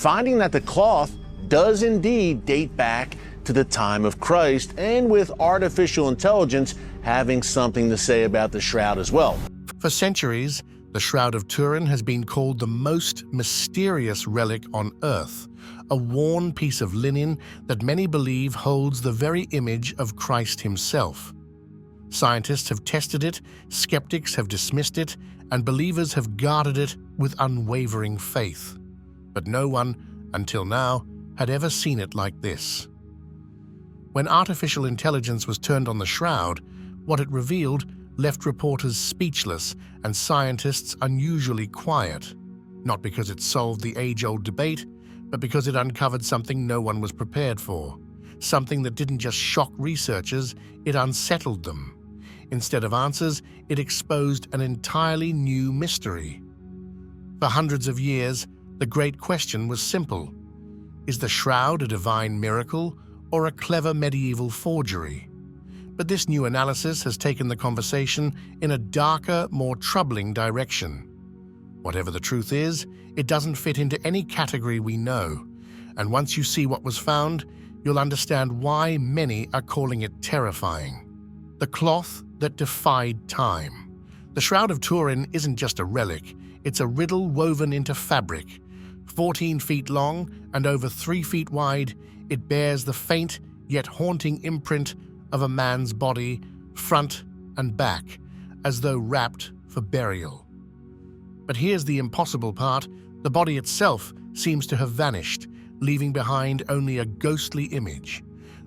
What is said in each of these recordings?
finding that the cloth does indeed date back to the time of Christ, and with artificial intelligence having something to say about the shroud as well. For centuries, the Shroud of Turin has been called the most mysterious relic on Earth, a worn piece of linen that many believe holds the very image of Christ himself. Scientists have tested it, skeptics have dismissed it, and believers have guarded it with unwavering faith. But no one, until now, had ever seen it like this. When artificial intelligence was turned on the shroud, what it revealed left reporters speechless and scientists unusually quiet, not because it solved the age-old debate, but because it uncovered something no one was prepared for, something that didn't just shock researchers, it unsettled them. Instead of answers, it exposed an entirely new mystery. For hundreds of years, the great question was simple: is the shroud a divine miracle or a clever medieval forgery? But this new analysis has taken the conversation in a darker, more troubling direction. Whatever the truth is, it doesn't fit into any category we know, and once you see what was found, you'll understand why many are calling it terrifying. The cloth that defied time. The Shroud of Turin isn't just a relic, it's a riddle woven into fabric. 14 feet long and over 3 feet wide, it bears the faint yet haunting imprint of a man's body, front and back, as though wrapped for burial. But here's the impossible part: the body itself seems to have vanished, leaving behind only a ghostly image.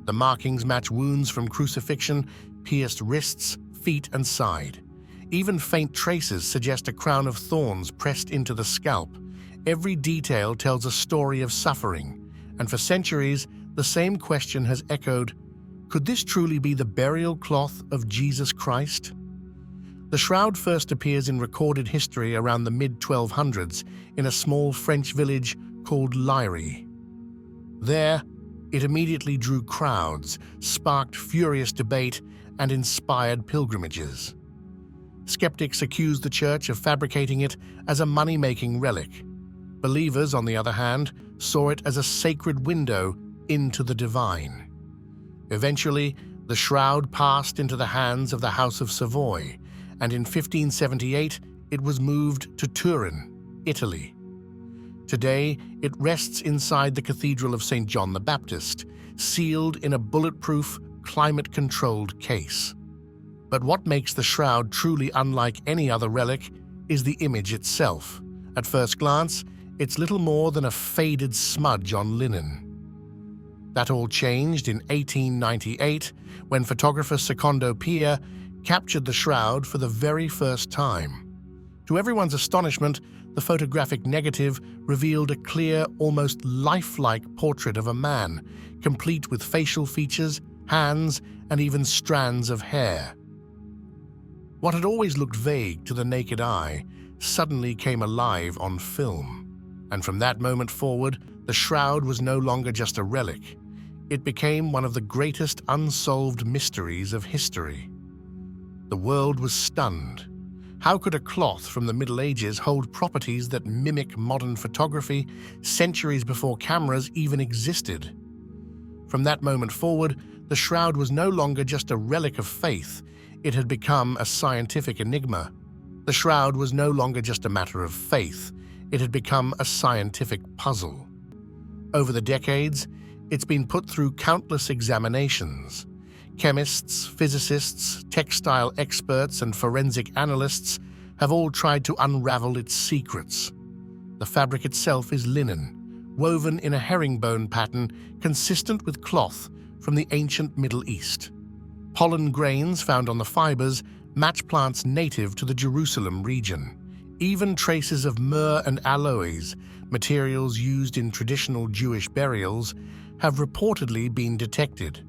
The markings match wounds from crucifixion, pierced wrists, feet and side. Even faint traces suggest a crown of thorns pressed into the scalp. Every detail tells a story of suffering, and for centuries, the same question has echoed: could this truly be the burial cloth of Jesus Christ? The shroud first appears in recorded history around the mid-1200s in a small French village called Lyry. There, it immediately drew crowds, sparked furious debate, and inspired pilgrimages. Skeptics accused the church of fabricating it as a money-making relic. Believers, on the other hand, saw it as a sacred window into the divine. Eventually, the shroud passed into the hands of the House of Savoy, and in 1578 it was moved to Turin, Italy. Today, it rests inside the Cathedral of St. John the Baptist, sealed in a bulletproof, climate-controlled case. But what makes the shroud truly unlike any other relic is the image itself. At first glance, it's little more than a faded smudge on linen. That all changed in 1898 when photographer Secondo Pia captured the shroud for the very first time. To everyone's astonishment, the photographic negative revealed a clear, almost lifelike portrait of a man, complete with facial features, hands, and even strands of hair. What had always looked vague to the naked eye suddenly came alive on film. And from that moment forward, the shroud was no longer just a relic. It became one of the greatest unsolved mysteries of history. The world was stunned. How could a cloth from the Middle Ages hold properties that mimic modern photography centuries before cameras even existed? From that moment forward, the shroud was no longer just a relic of faith. It had become a scientific enigma. The shroud was no longer just a matter of faith. It had become a scientific puzzle. Over the decades, it's been put through countless examinations. Chemists, physicists, textile experts, and forensic analysts have all tried to unravel its secrets. The fabric itself is linen, woven in a herringbone pattern consistent with cloth from the ancient Middle East. Pollen grains found on the fibers match plants native to the Jerusalem region. Even traces of myrrh and aloes, materials used in traditional Jewish burials, have reportedly been detected.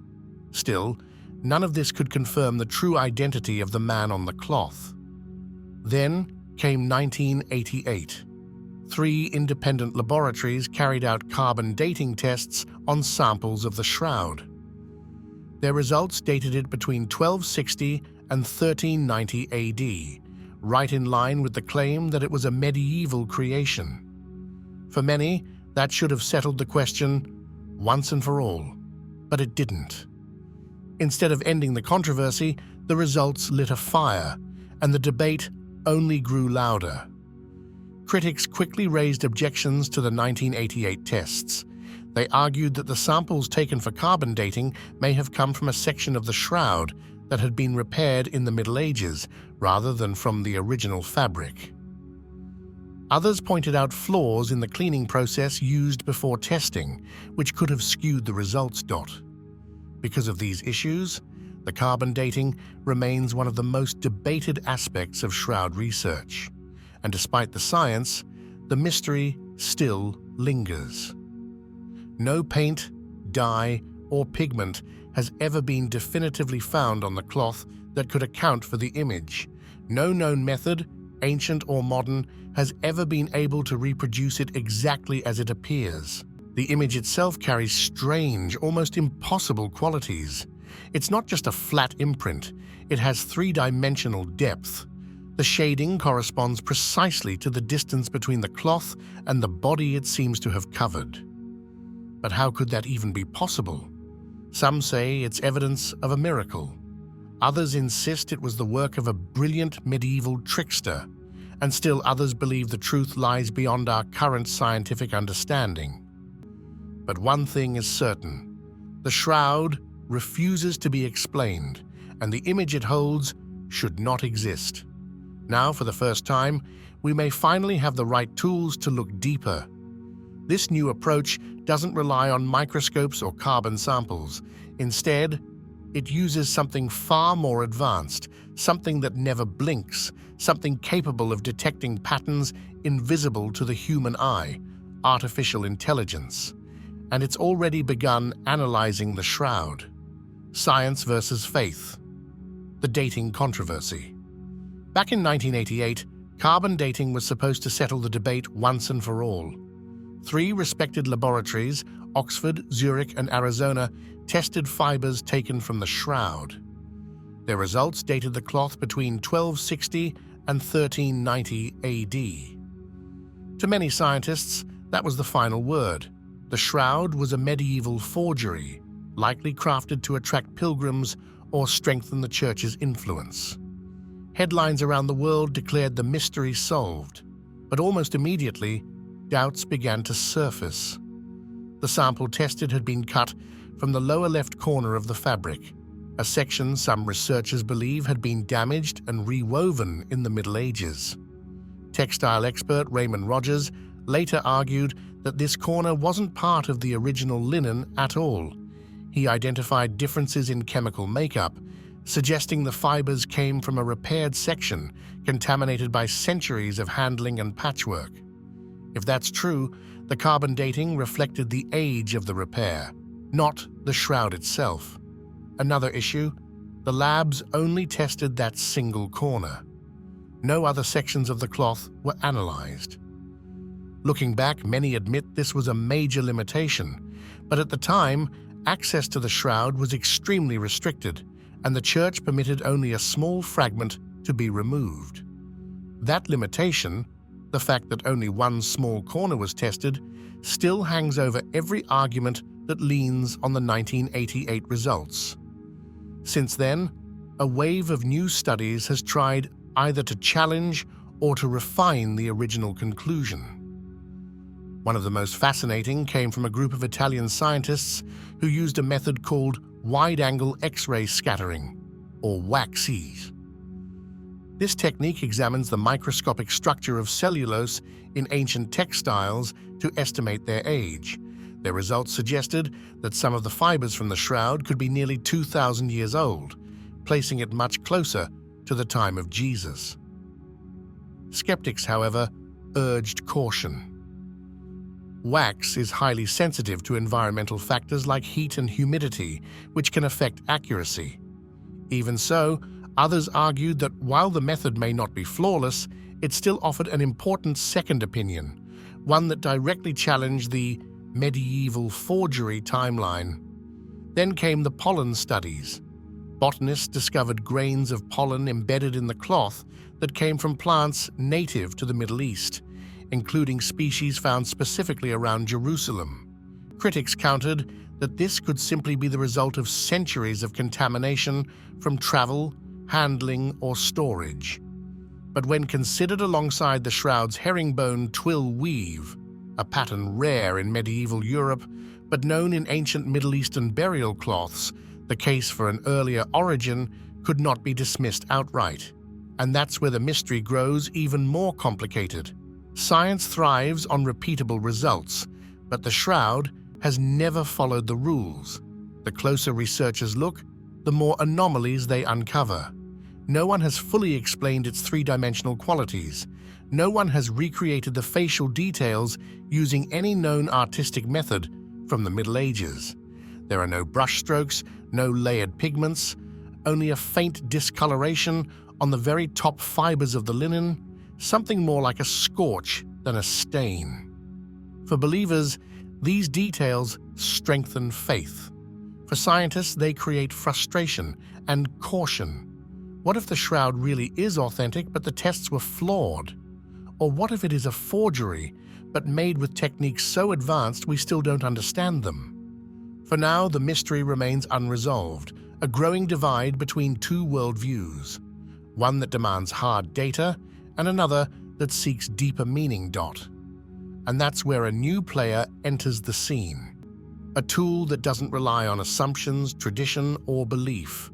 Still, none of this could confirm the true identity of the man on the cloth. Then came 1988. 3 independent laboratories carried out carbon dating tests on samples of the shroud. Their results dated it between 1260 and 1390 AD, right in line with the claim that it was a medieval creation. For many, That should have settled the question once and for all, but it didn't. Instead of ending the controversy, the results lit a fire, and the debate only grew louder. Critics quickly raised objections to the 1988 tests. They argued that the samples taken for carbon dating may have come from a section of the shroud that had been repaired in the Middle Ages, rather than from the original fabric. Others pointed out flaws in the cleaning process used before testing, which could have skewed the results. Because of these issues, the carbon dating remains one of the most debated aspects of shroud research. And despite the science, the mystery still lingers. No paint, dye, or pigment has ever been definitively found on the cloth that could account for the image. No known method, ancient or modern, has ever been able to reproduce it exactly as it appears. The image itself carries strange, almost impossible qualities. It's not just a flat imprint, it has three-dimensional depth. The shading corresponds precisely to the distance between the cloth and the body it seems to have covered. But how could that even be possible? Some say it's evidence of a miracle. Others insist it was the work of a brilliant medieval trickster, and still others believe the truth lies beyond our current scientific understanding. But one thing is certain: the shroud refuses to be explained, and the image it holds should not exist. Now, for the first time, we may finally have the right tools to look deeper. This new approach doesn't rely on microscopes or carbon samples. Instead, it uses something far more advanced, something that never blinks, something capable of detecting patterns invisible to the human eye, artificial intelligence. And it's already begun analyzing the shroud. Science versus faith. The dating controversy. Back in 1988, carbon dating was supposed to settle the debate once and for all. 3 respected laboratories, Oxford, Zurich, and Arizona, tested fibers taken from the shroud. Their results dated the cloth between 1260 and 1390 AD. To many scientists, that was the final word. The shroud was a medieval forgery, likely crafted to attract pilgrims or strengthen the church's influence. Headlines around the world declared the mystery solved, but almost immediately, doubts began to surface. The sample tested had been cut from the lower left corner of the fabric, a section some researchers believe had been damaged and rewoven in the Middle Ages. Textile expert Raymond Rogers later argued that this corner wasn't part of the original linen at all. He identified differences in chemical makeup, suggesting the fibers came from a repaired section contaminated by centuries of handling and patchwork. If that's true, the carbon dating reflected the age of the repair, not the shroud itself. Another issue: the labs only tested that single corner. No other sections of the cloth were analyzed. Looking back, many admit this was a major limitation, but at the time, access to the shroud was extremely restricted, and the church permitted only a small fragment to be removed. That limitation, the fact that only one small corner was tested, still hangs over every argument that leans on the 1988 results. Since then, a wave of new studies has tried either to challenge or to refine the original conclusion. One of the most fascinating came from a group of Italian scientists who used a method called wide-angle X-ray scattering, or WAXs. This technique examines the microscopic structure of cellulose in ancient textiles to estimate their age. Their results suggested that some of the fibers from the shroud could be nearly 2,000 years old, placing it much closer to the time of Jesus. Skeptics, however, urged caution. Wax is highly sensitive to environmental factors like heat and humidity, which can affect accuracy. Even so, others argued that while the method may not be flawless, it still offered an important second opinion, one that directly challenged the medieval forgery timeline. Then came the pollen studies. Botanists discovered grains of pollen embedded in the cloth that came from plants native to the Middle East. including species found specifically around Jerusalem. Critics countered that this could simply be the result of centuries of contamination from travel, handling, or storage. But when considered alongside the shroud's herringbone twill weave, a pattern rare in medieval Europe but known in ancient Middle Eastern burial cloths, the case for an earlier origin could not be dismissed outright. And that's where the mystery grows even more complicated. Science thrives on repeatable results, but the shroud has never followed the rules. The closer researchers look, the more anomalies they uncover. No one has fully explained its three-dimensional qualities. No one has recreated the facial details using any known artistic method from the Middle Ages. There are no brushstrokes, no layered pigments, only a faint discoloration on the very top fibers of the linen, something more like a scorch than a stain. For believers, these details strengthen faith. For scientists, they create frustration and caution. What if the shroud really is authentic, but the tests were flawed? Or what if it is a forgery, but made with techniques so advanced we still don't understand them? For now, the mystery remains unresolved, a growing divide between two worldviews, one that demands hard data and another that seeks deeper meaning. And that's where a new player enters the scene. A tool that doesn't rely on assumptions, tradition, or belief.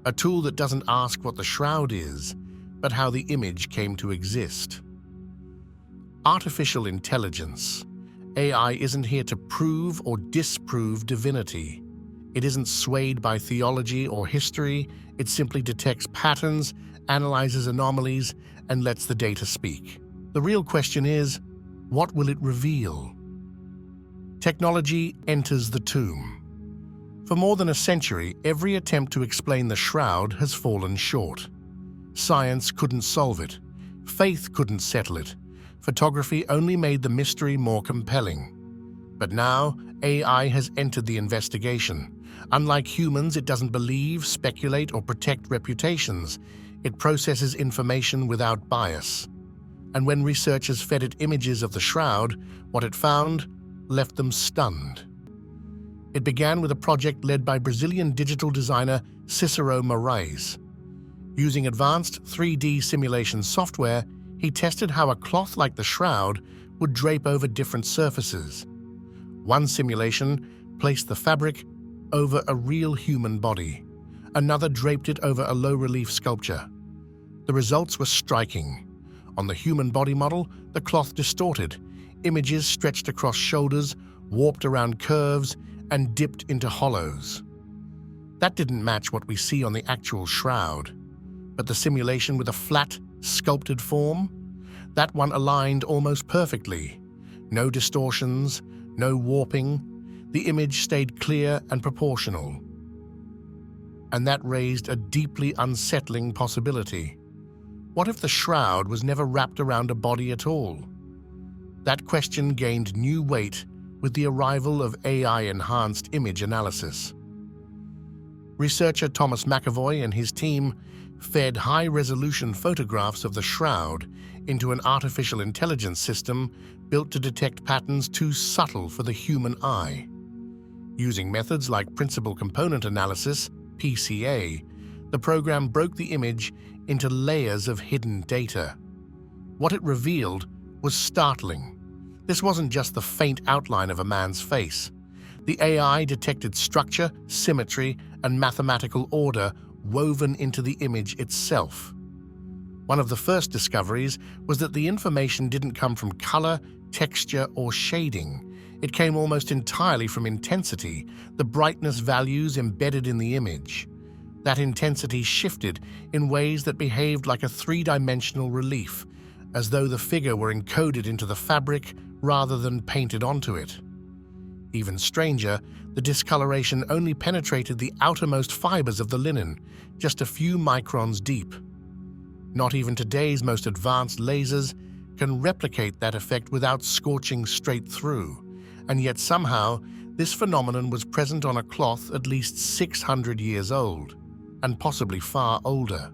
A tool that doesn't ask what the shroud is, but how the image came to exist. Artificial intelligence. AI isn't here to prove or disprove divinity. It isn't swayed by theology or history. It simply detects patterns, analyzes anomalies, and lets the data speak. The real question is, what will it reveal? Technology enters the tomb. For more than a century, every attempt to explain the shroud has fallen short. Science couldn't solve it. Faith couldn't settle it. Photography only made the mystery more compelling. But now, AI has entered the investigation. Unlike humans, it doesn't believe, speculate, or protect reputations. It processes information without bias. And when researchers fed it images of the shroud, what it found left them stunned. It began with a project led by Brazilian digital designer Cicero Moraes. Using advanced 3D simulation software, he tested how a cloth like the shroud would drape over different surfaces. One simulation placed the fabric over a real human body. Another draped it over a low-relief sculpture. The results were striking. On the human body model, the cloth distorted. Images stretched across shoulders, warped around curves, and dipped into hollows. That didn't match what we see on the actual shroud. But the simulation with a flat, sculpted form? That one aligned almost perfectly. No distortions, no warping. The image stayed clear and proportional. And that raised a deeply unsettling possibility. What if the shroud was never wrapped around a body at all? That question gained new weight with the arrival of AI-enhanced image analysis. Researcher Thomas McAvoy and his team fed high-resolution photographs of the shroud into an artificial intelligence system built to detect patterns too subtle for the human eye. Using methods like principal component analysis, PCA, the program broke the image into layers of hidden data. What it revealed was startling. This wasn't just the faint outline of a man's face. The AI detected structure, symmetry, and mathematical order woven into the image itself. One of the first discoveries was that the information didn't come from color, texture, or shading. It came almost entirely from intensity, the brightness values embedded in the image. That intensity shifted in ways that behaved like a three-dimensional relief, as though the figure were encoded into the fabric rather than painted onto it. Even stranger, the discoloration only penetrated the outermost fibers of the linen, just a few microns deep. Not even today's most advanced lasers can replicate that effect without scorching straight through, and yet somehow this phenomenon was present on a cloth at least 600 years old, and possibly far older.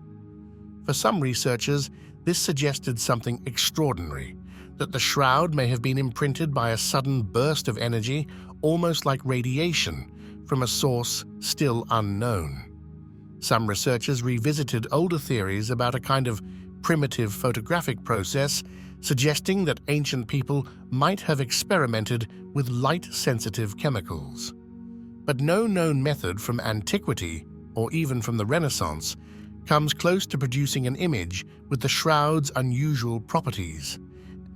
For some researchers, this suggested something extraordinary. that the shroud may have been imprinted by a sudden burst of energy, almost like radiation, from a source still unknown. Some researchers revisited older theories about a kind of primitive photographic process, suggesting that ancient people might have experimented with light-sensitive chemicals. But no known method from antiquity, or even from the Renaissance, comes close to producing an image with the shroud's unusual properties.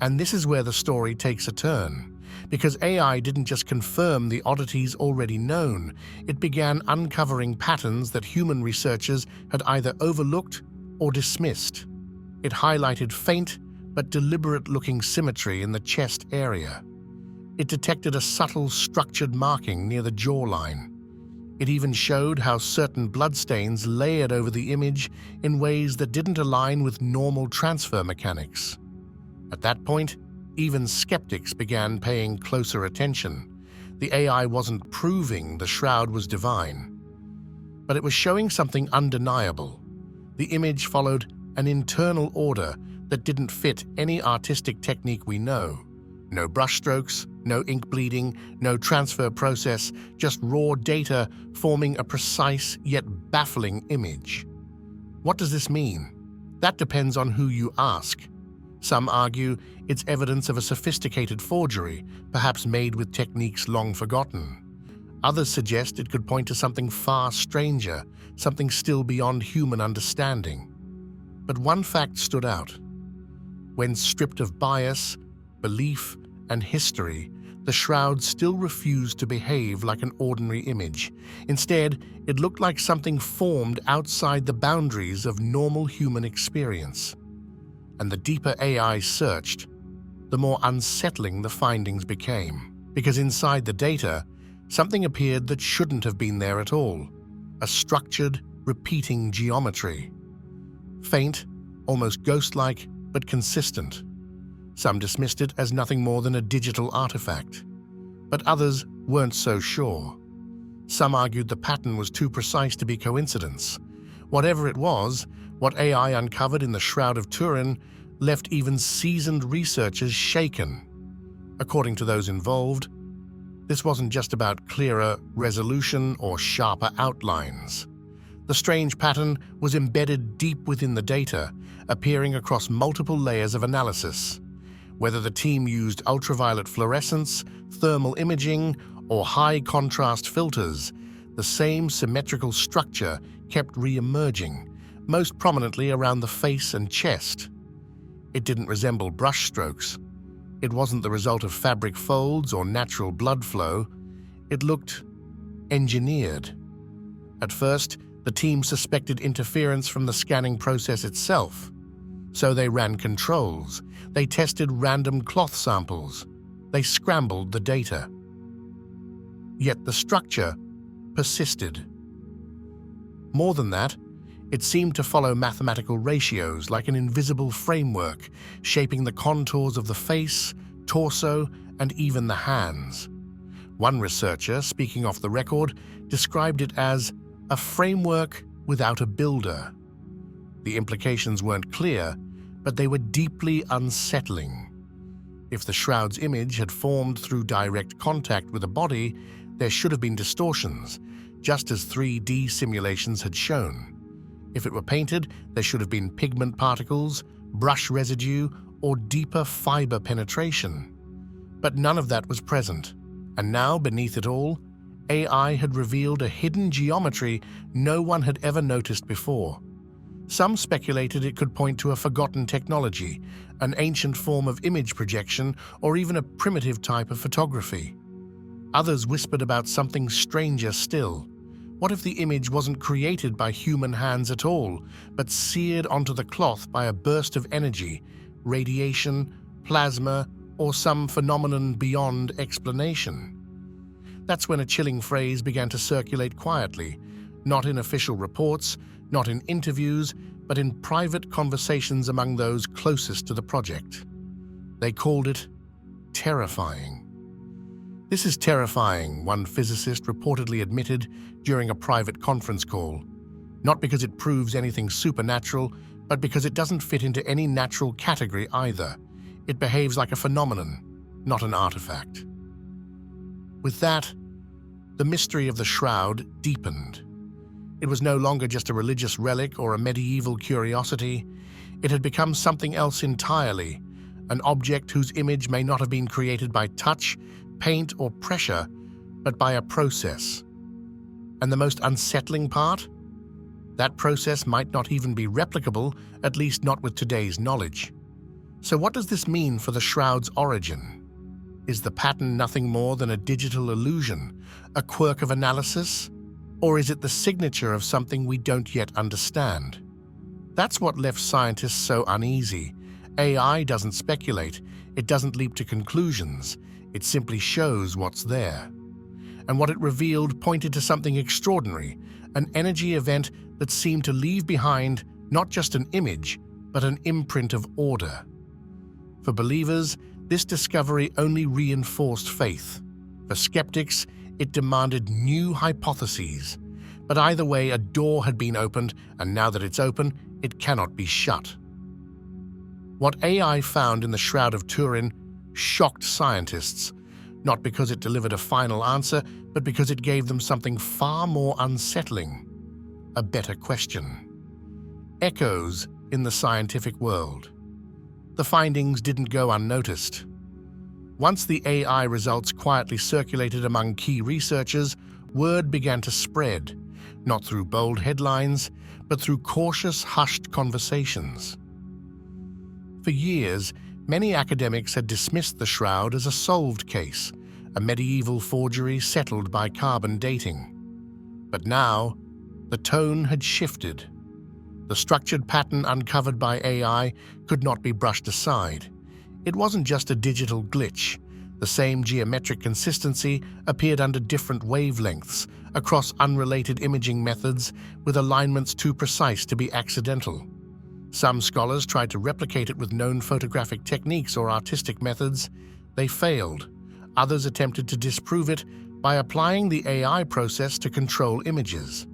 And this is where the story takes a turn. Because AI didn't just confirm the oddities already known, it began uncovering patterns that human researchers had either overlooked or dismissed. It highlighted faint but deliberate-looking symmetry in the chest area. It detected a subtle structured marking near the jawline. It even showed how certain bloodstains layered over the image in ways that didn't align with normal transfer mechanics. At that point, even skeptics began paying closer attention. The AI wasn't proving the shroud was divine, but it was showing something undeniable. The image followed an internal order that didn't fit any artistic technique we know. No brushstrokes, no ink bleeding, no transfer process, just raw data forming a precise yet baffling image. What does this mean? That depends on who you ask. Some argue it's evidence of a sophisticated forgery, perhaps made with techniques long forgotten. Others suggest it could point to something far stranger, something still beyond human understanding. But one fact stood out. When stripped of bias, belief, and history, the shroud still refused to behave like an ordinary image. Instead, it looked like something formed outside the boundaries of normal human experience. And the deeper AI searched, the more unsettling the findings became. Because inside the data, something appeared that shouldn't have been there at all. A structured, repeating geometry. Faint, almost ghost-like, but consistent. Some dismissed it as nothing more than a digital artifact, but others weren't so sure. Some argued the pattern was too precise to be coincidence. Whatever it was, what AI uncovered in the Shroud of Turin left even seasoned researchers shaken. According to those involved, this wasn't just about clearer resolution or sharper outlines. The strange pattern was embedded deep within the data, appearing across multiple layers of analysis. Whether the team used ultraviolet fluorescence, thermal imaging, or high-contrast filters, the same symmetrical structure kept re-emerging, most prominently around the face and chest. It didn't resemble brushstrokes. It wasn't the result of fabric folds or natural blood flow. It looked engineered. At first, the team suspected interference from the scanning process itself. So they ran controls. They tested random cloth samples. They scrambled the data. Yet the structure persisted. More than that, it seemed to follow mathematical ratios like an invisible framework, shaping the contours of the face, torso, and even the hands. One researcher, speaking off the record, described it as a framework without a builder. The implications weren't clear, but they were deeply unsettling. If the shroud's image had formed through direct contact with a body, there should have been distortions, just as 3D simulations had shown. If it were painted, there should have been pigment particles, brush residue, or deeper fiber penetration. But none of that was present, and now, beneath it all, AI had revealed a hidden geometry no one had ever noticed before. Some speculated it could point to a forgotten technology, an ancient form of image projection, or even a primitive type of photography. Others whispered about something stranger still. What if the image wasn't created by human hands at all, but seared onto the cloth by a burst of energy, radiation, plasma, or some phenomenon beyond explanation? That's when a chilling phrase began to circulate quietly, not in official reports, not in interviews, but in private conversations among those closest to the project. They called it terrifying. This is terrifying, one physicist reportedly admitted during a private conference call. Not because it proves anything supernatural, but because it doesn't fit into any natural category either. It behaves like a phenomenon, not an artifact. With that, the mystery of the shroud deepened. It was no longer just a religious relic or a medieval curiosity. It had become something else entirely, an object whose image may not have been created by touch, paint, or pressure, but by a process. And the most unsettling part? That process might not even be replicable, at least not with today's knowledge. So what does this mean for the shroud's origin? Is the pattern nothing more than a digital illusion, a quirk of analysis? Or is it the signature of something we don't yet understand? That's what left scientists so uneasy. AI doesn't speculate, it doesn't leap to conclusions, it simply shows what's there. And what it revealed pointed to something extraordinary, an energy event that seemed to leave behind not just an image, but an imprint of order. For believers, this discovery only reinforced faith. For skeptics, it demanded new hypotheses. But either way, a door had been opened, and now that it's open, it cannot be shut. What AI found in the Shroud of Turin shocked scientists, not because it delivered a final answer, but because it gave them something far more unsettling, a better question. Echoes in the scientific world. The findings didn't go unnoticed. Once the AI results quietly circulated among key researchers, word began to spread, not through bold headlines, but through cautious, hushed conversations. For years, many academics had dismissed the shroud as a solved case, a medieval forgery settled by carbon dating. But now, the tone had shifted. The structured pattern uncovered by AI could not be brushed aside. It wasn't just a digital glitch. The same geometric consistency appeared under different wavelengths, across unrelated imaging methods, with alignments too precise to be accidental. Some scholars tried to replicate it with known photographic techniques or artistic methods. They failed. Others attempted to disprove it by applying the AI process to control images.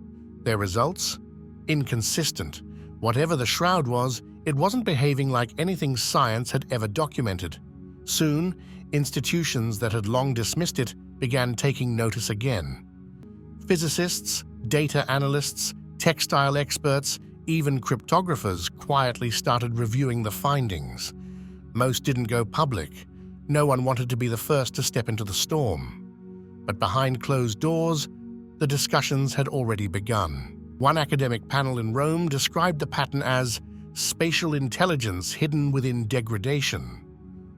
Their results? Inconsistent. Whatever the shroud was, it wasn't behaving like anything science had ever documented. Soon, institutions that had long dismissed it began taking notice again. Physicists, data analysts, textile experts, even cryptographers quietly started reviewing the findings. Most didn't go public. No one wanted to be the first to step into the storm. But behind closed doors, the discussions had already begun. One academic panel in Rome described the pattern as spatial intelligence hidden within degradation.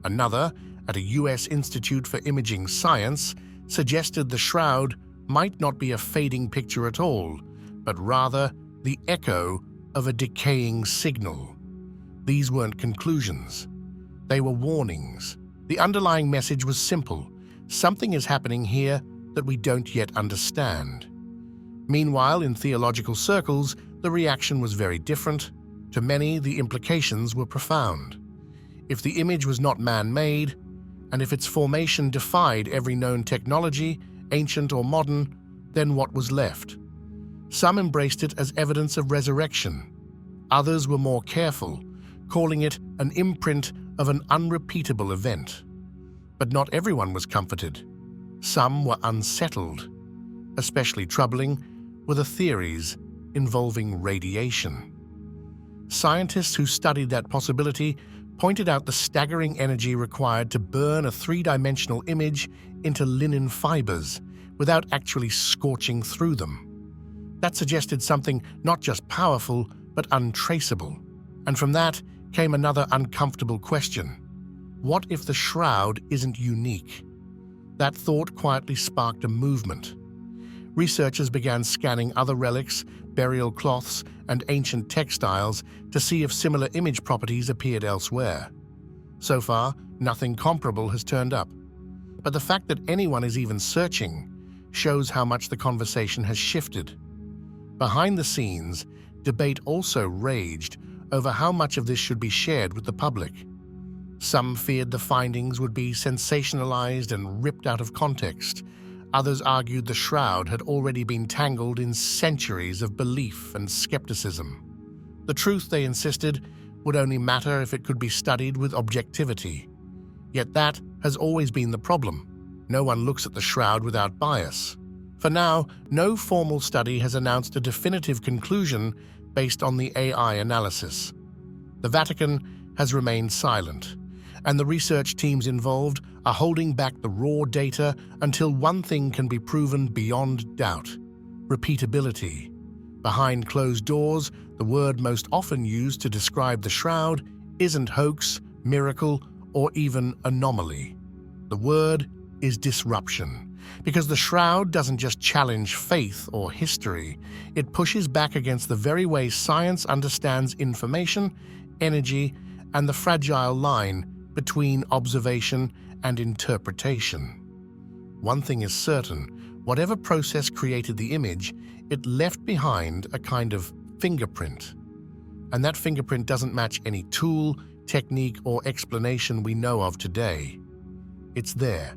Another, at a US Institute for Imaging Science, suggested the shroud might not be a fading picture at all, but rather the echo of a decaying signal. These weren't conclusions. They were warnings. The underlying message was simple. Something is happening here that we don't yet understand. Meanwhile, in theological circles, the reaction was very different. To many, the implications were profound. If the image was not man-made, and if its formation defied every known technology, ancient or modern, then what was left? Some embraced it as evidence of resurrection. Others were more careful, calling it an imprint of an unrepeatable event. But not everyone was comforted. Some were unsettled. Especially troubling were the theories involving radiation. Scientists who studied that possibility pointed out the staggering energy required to burn a three-dimensional image into linen fibers without actually scorching through them. That suggested something not just powerful, but untraceable. And from that came another uncomfortable question. What if the shroud isn't unique? That thought quietly sparked a movement. Researchers began scanning other relics, burial cloths, and ancient textiles to see if similar image properties appeared elsewhere. So far, nothing comparable has turned up. But the fact that anyone is even searching shows how much the conversation has shifted. Behind the scenes, debate also raged over how much of this should be shared with the public. Some feared the findings would be sensationalized and ripped out of context. Others argued the shroud had already been tangled in centuries of belief and skepticism. The truth, they insisted, would only matter if it could be studied with objectivity. Yet that has always been the problem. No one looks at the shroud without bias. For now, no formal study has announced a definitive conclusion based on the AI analysis. The Vatican has remained silent, and the research teams involved are holding back the raw data until one thing can be proven beyond doubt: repeatability. Behind closed doors, the word most often used to describe the shroud isn't hoax, miracle, or even anomaly. The word is disruption, because the shroud doesn't just challenge faith or history, it pushes back against the very way science understands information, energy, and the fragile line between observation and interpretation. One thing is certain: whatever process created the image, it left behind a kind of fingerprint. And that fingerprint doesn't match any tool, technique, or explanation we know of today. It's there.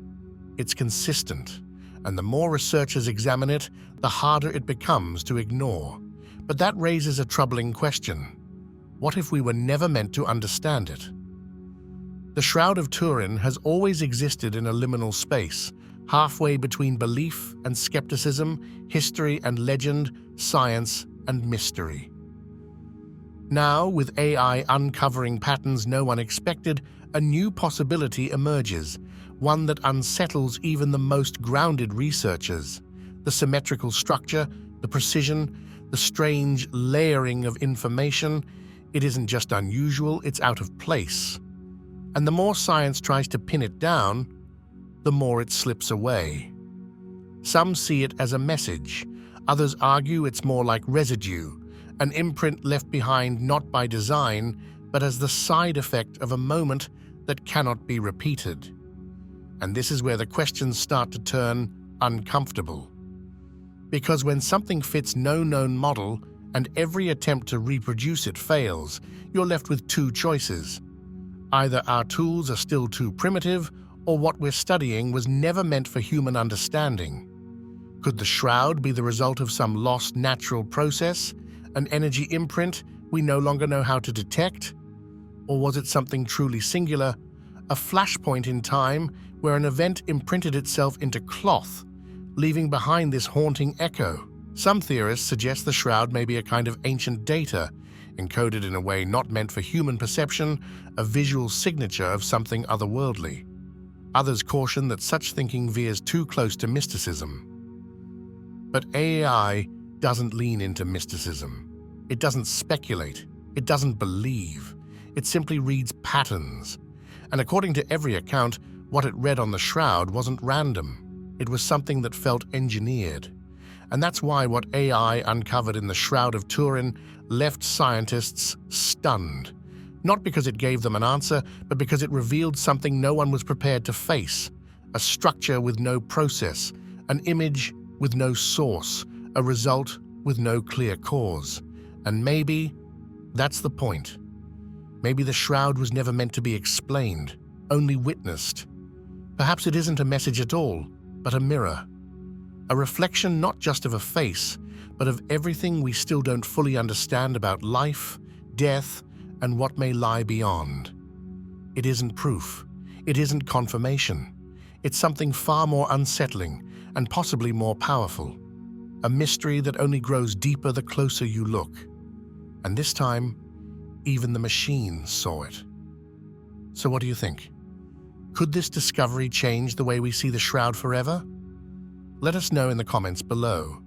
It's consistent. And the more researchers examine it, the harder it becomes to ignore. But that raises a troubling question. What if we were never meant to understand it? The Shroud of Turin has always existed in a liminal space, halfway between belief and skepticism, history and legend, science and mystery. Now, with AI uncovering patterns no one expected, a new possibility emerges, one that unsettles even the most grounded researchers. The symmetrical structure, the precision, the strange layering of information, it isn't just unusual, it's out of place. And the more science tries to pin it down, the more it slips away. Some see it as a message. Others argue it's more like residue, an imprint left behind not by design, but as the side effect of a moment that cannot be repeated. And this is where the questions start to turn uncomfortable. Because when something fits no known model and every attempt to reproduce it fails, you're left with two choices. Either our tools are still too primitive, or what we're studying was never meant for human understanding. Could the shroud be the result of some lost natural process, an energy imprint we no longer know how to detect? Or was it something truly singular, a flashpoint in time where an event imprinted itself into cloth, leaving behind this haunting echo? Some theorists suggest the shroud may be a kind of ancient data, encoded in a way not meant for human perception, a visual signature of something otherworldly. Others caution that such thinking veers too close to mysticism. But AI doesn't lean into mysticism. It doesn't speculate. It doesn't believe. It simply reads patterns. And according to every account, what it read on the shroud wasn't random. It was something that felt engineered. And that's why what AI uncovered in the Shroud of Turin left scientists stunned. Not because it gave them an answer, but because it revealed something no one was prepared to face. A structure with no process, an image with no source, a result with no clear cause. And maybe that's the point. Maybe the shroud was never meant to be explained, only witnessed. Perhaps it isn't a message at all, but a mirror. A reflection not just of a face, but of everything we still don't fully understand about life, death, and what may lie beyond. It isn't proof. It isn't confirmation. It's something far more unsettling and possibly more powerful. A mystery that only grows deeper the closer you look. And this time, even the machine saw it. So what do you think? Could this discovery change the way we see the shroud forever? Let us know in the comments below.